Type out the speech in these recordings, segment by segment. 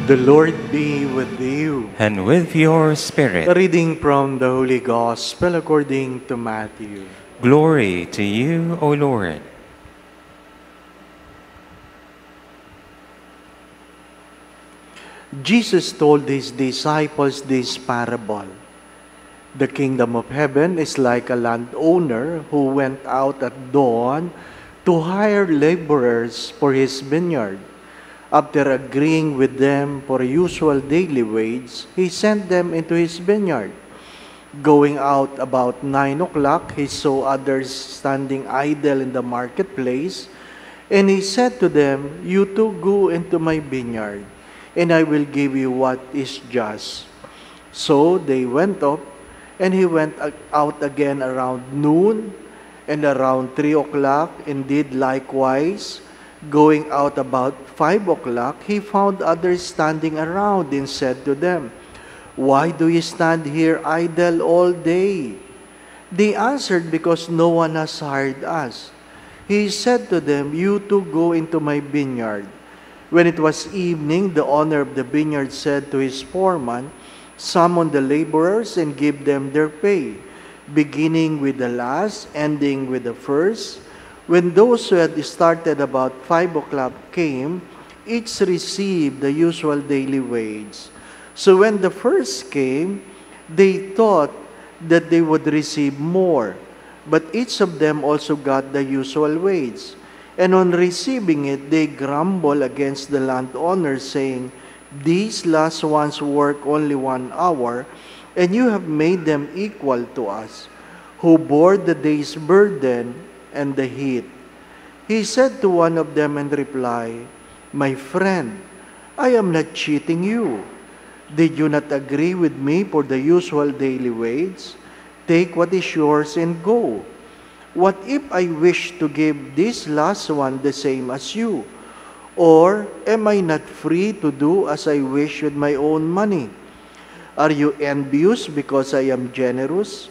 The Lord be with you. And with your spirit. A reading from the Holy Gospel according to Matthew. Glory to you, O Lord. Jesus told his disciples this parable. The kingdom of heaven is like a landowner who went out at dawn to hire laborers for his vineyard. After agreeing with them for a usual daily wage, he sent them into his vineyard. Going out about 9 o'clock, he saw others standing idle in the marketplace, and he said to them, "You too go into my vineyard, and I will give you what is just." So they went up, and he went out again around noon, and around 3 o'clock, and did likewise. Going out about 5 o'clock, he found others standing around and said to them, "Why do you stand here idle all day?" They answered, "Because no one has hired us." He said to them, "You too go into my vineyard." When it was evening, the owner of the vineyard said to his foreman, "Summon the laborers and give them their pay, beginning with the last, ending with the first." When those who had started about 5 o'clock came, each received the usual daily wage. So when the first came, they thought that they would receive more, but each of them also got the usual wage. And on receiving it, they grumbled against the landowner, saying, "These last ones work only 1 hour, and you have made them equal to us, who bore the day's burden and the heat." He said to one of them in reply, "My friend, I am not cheating you. Did you not agree with me for the usual daily wage? Take what is yours and go. What if I wish to give this last one the same as you? Or am I not free to do as I wish with my own money? Are you envious because I am generous?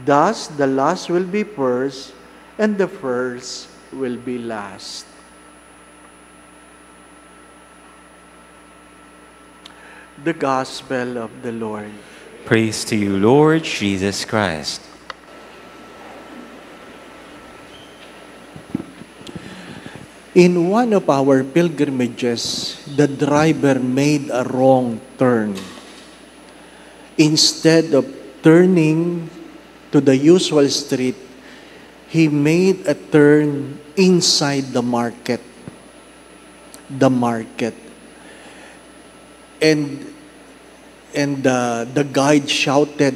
Thus the last will be first, and the first will be last." The Gospel of the Lord. Praise to you, Lord Jesus Christ. In one of our pilgrimages, the driver made a wrong turn. Instead of turning to the usual street, he made a turn inside the market. The market. And the guide shouted,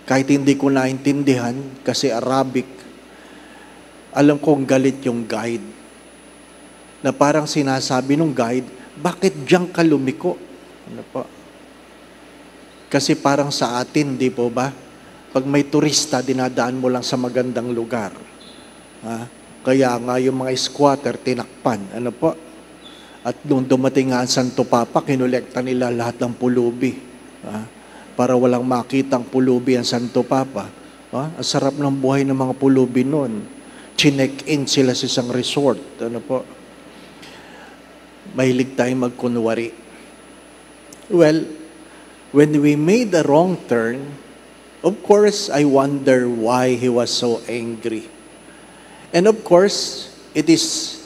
kahit hindi ko naintindihan kasi Arabic, alam kong galit yung guide. Na parang sinasabi ng guide, "Bakit diyan ka lumiko?" Ano po? Kasi parang sa atin, di po ba? Pag may turista, dinadaan mo lang sa magandang lugar. Kaya nga yung mga squatter, tinakpan. Ano po? At nung dumating nga ang Santo Papa, kinolekta nila lahat ng pulubi. Para walang makitang pulubi ang Santo Papa. Ang sarap ng buhay ng mga pulubi noon. Chinek-in sila sa isang resort. Ano po? Mahilig tayong magkunwari. Well, when we made a wrong turn, of course, I wonder why he was so angry. And of course, it is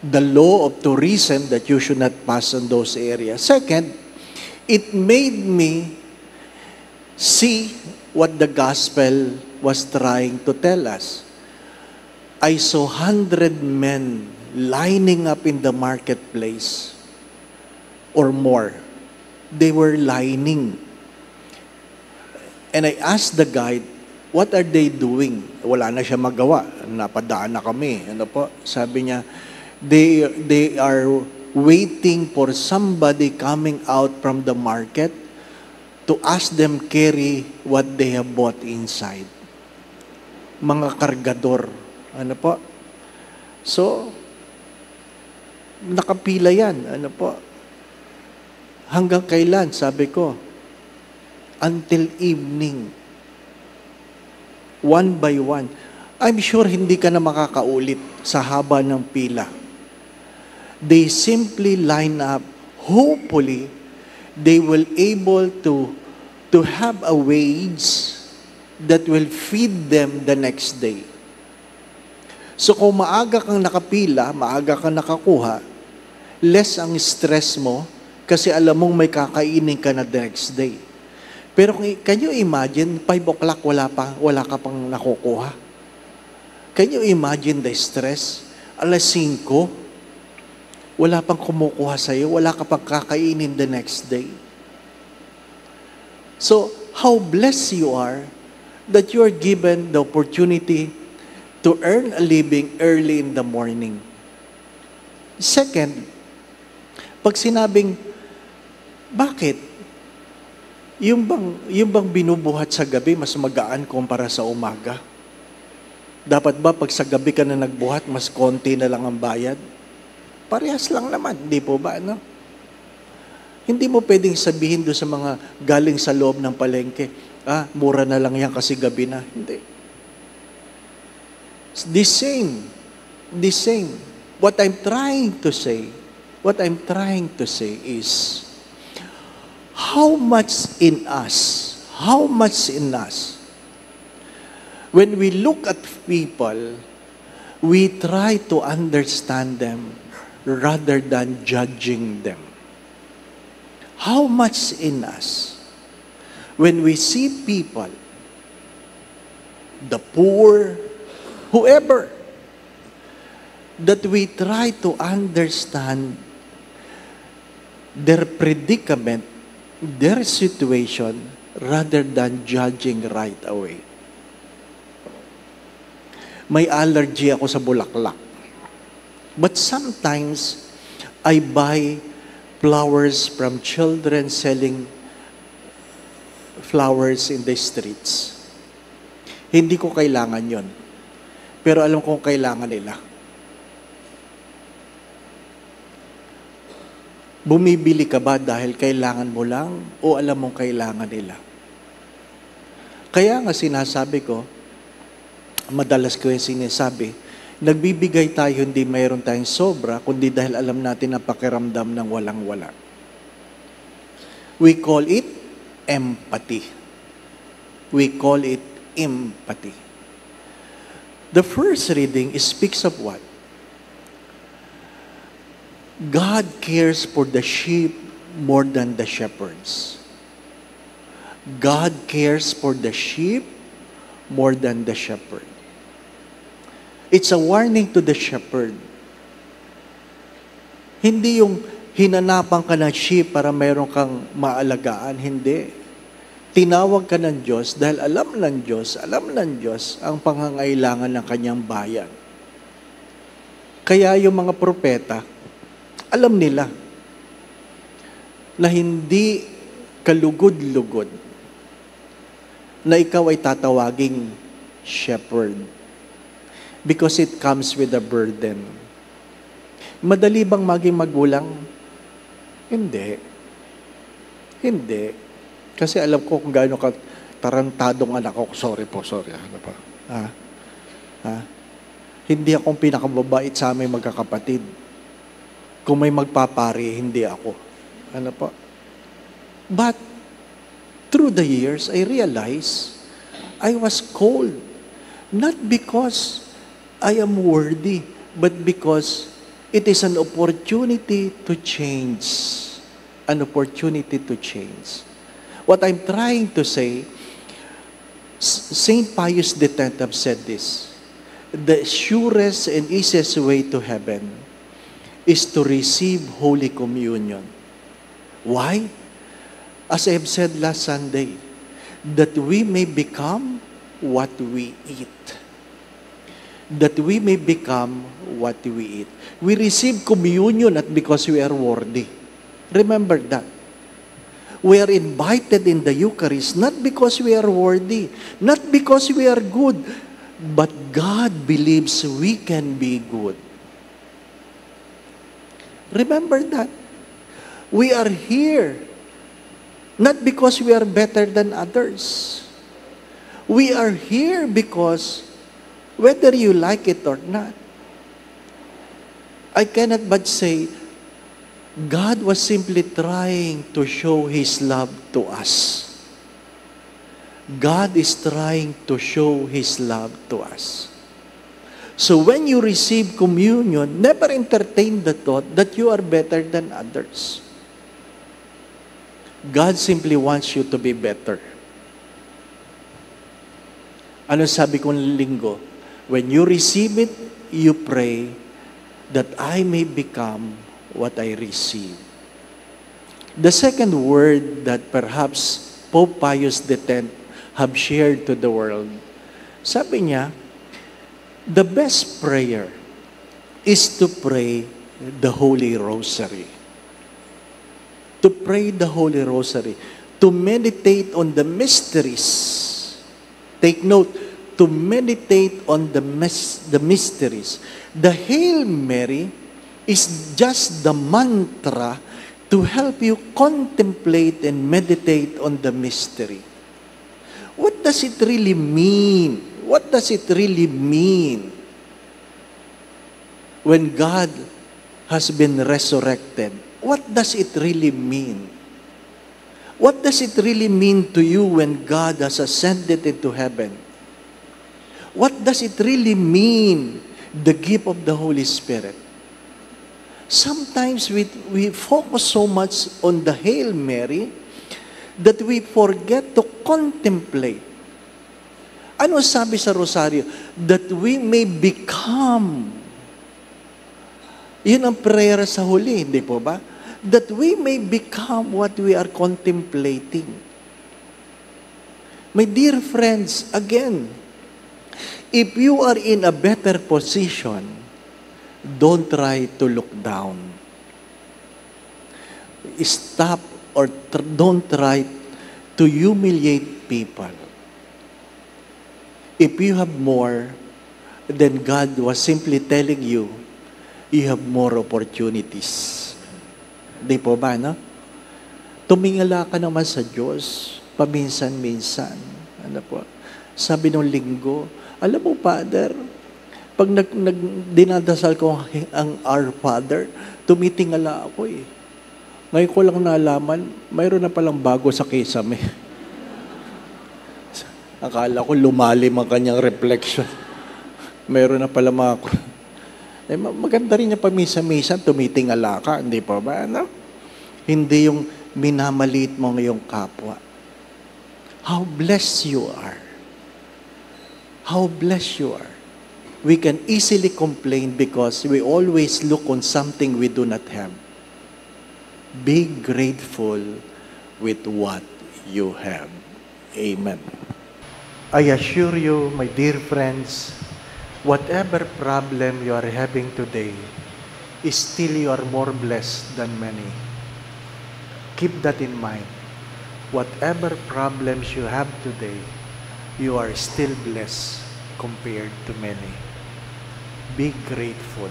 the law of tourism that you should not pass on those areas. Second, it made me see what the gospel was trying to tell us. I saw 100 men lining up in the marketplace or more. They were lining. And I asked the guide, "What are they doing?" Wala na siya magawa. Napadaan na kami. Ano po? Sabi niya, they are waiting for somebody coming out from the market to ask them carry what they have bought inside. Mga kargador. Ano po? So, nakapila yan. Ano po? Hanggang kailan? Sabi ko, until evening. One by one. I'm sure hindi ka na makakaulit sa haba ng pila. They simply line up hopefully, they will able to have a wage that will feed them the next day. So kung maaga kang nakapila, maaga kang nakakuha, less ang stress mo kasi alam mong may kakainin ka na the next day. Pero can you imagine, 5 o'clock wala ka pang nakukuha? Can you imagine the stress? Alas 5, wala pang kumukuha sa'yo, wala ka pang kakainin the next day. So, how blessed you are that you are given the opportunity to earn a living early in the morning. Second, pag sinabing, bakit? Yung bang binubuhat sa gabi, mas magaan kumpara sa umaga? Dapat ba pag sa gabi ka na nagbuhat, mas konti na lang ang bayad? Parehas lang naman, di po ba? No? Hindi mo pwedeng sabihin doon sa mga galing sa loob ng palengke, mura na lang yan kasi gabi na. Hindi. The same. What I'm trying to say is, how much in us, when we look at people, we try to understand them rather than judging them. How much in us, when we see people, the poor, whoever, that we try to understand their predicament, their situation, rather than judging right away. May allergy ako sa bulaklak. But sometimes, I buy flowers from children selling flowers in the streets. Hindi ko kailangan yon. Pero alam kong kailangan nila. Bumibili ka ba dahil kailangan mo lang o alam mong kailangan nila? Kaya nga sinasabi ko, madalas ko yung sinasabi, nagbibigay tayo hindi mayroon tayong sobra, kundi dahil alam natin ang pakiramdam ng walang-wala. We call it empathy. The first reading speaks of what? God cares for the sheep more than the shepherds. God cares for the sheep more than the shepherd. It's a warning to the shepherd. Hindi yung hinanapan ka ng sheep para mayroon kang maalagaan. Hindi. Tinawag ka ng Diyos dahil alam ng Diyos ang pangangailangan ng kanyang bayan. Kaya yung mga propeta, alam nila na hindi kalugod-lugod na ikaw ay tatawaging shepherd because it comes with a burden. Madali bang maging magulang? Hindi. Kasi alam ko kung gaano ka tarantadong anak ko. Sorry. Ano pa? Hindi akong pinakamabait sa aming magkakapatid. Kung may magpapari, hindi ako. Ano po? But, through the years, I realized I was called. Not because I am worthy, but because it is an opportunity to change. What I'm trying to say, St. Pius X said this, the surest and easiest way to heaven is to receive Holy Communion. Why? As I've said last Sunday, that we may become what we eat. We receive communion not because we are worthy. Remember that. We are invited in the Eucharist not because we are worthy, not because we are good, but God believes we can be good. Remember that. We are here not because we are better than others. We are here because whether you like it or not, I cannot but say, God was simply trying to show His love to us. God is trying to show His love to us. So when you receive communion, never entertain the thought that you are better than others. God simply wants you to be better. Ano sabi ko ng linggo? When you receive it, you pray that I may become what I receive. The second word that perhaps Pope Pius X have shared to the world, sabi niya, the best prayer is to pray the Holy Rosary. To pray the Holy Rosary. To meditate on the mysteries. Take note, to meditate on the mysteries. The Hail Mary is just the mantra to help you contemplate and meditate on the mystery. What does it really mean? What does it really mean when God has been resurrected? What does it really mean? What does it really mean to you when God has ascended into heaven? What does it really mean, the gift of the Holy Spirit? Sometimes we focus so much on the Hail Mary that we forget to contemplate. Ano sabi sa Rosario? That we may become. Yun ang prayer sa huli, hindi po ba? That we may become what we are contemplating. My dear friends, again, if you are in a better position, don't try to look down. Stop or don't try to humiliate people. If you have more, then God was simply telling you, you have more opportunities. Di po ba, no? Tumingala ka naman sa Diyos, paminsan-minsan. Ano po? Sabi nung linggo, alam mo, Father, pag dinadasal ko ang Our Father, tumitingala ako eh. Ngayon ko lang nalaman, mayroon na palang bago sa kisame. Akala ko lumalim ang kanyang reflection. Mayroon na pala mga... maganda rin yung pamisa-misa, tumitingala ka, hindi pa ba? Ano? Hindi yung minamaliit mo ngayong kapwa. How blessed you are. How blessed you are. We can easily complain because we always look on something we do not have. Be grateful with what you have. Amen. I assure you, my dear friends, whatever problem you are having today, still you are more blessed than many. Keep that in mind. Whatever problems you have today, you are still blessed compared to many. Be grateful.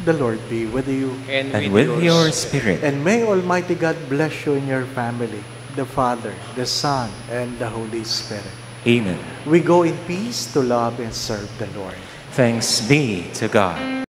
The Lord be with you. And with your spirit. And may Almighty God bless you and your family, the Father, the Son, and the Holy Spirit. Amen. We go in peace to love and serve the Lord. Thanks be to God.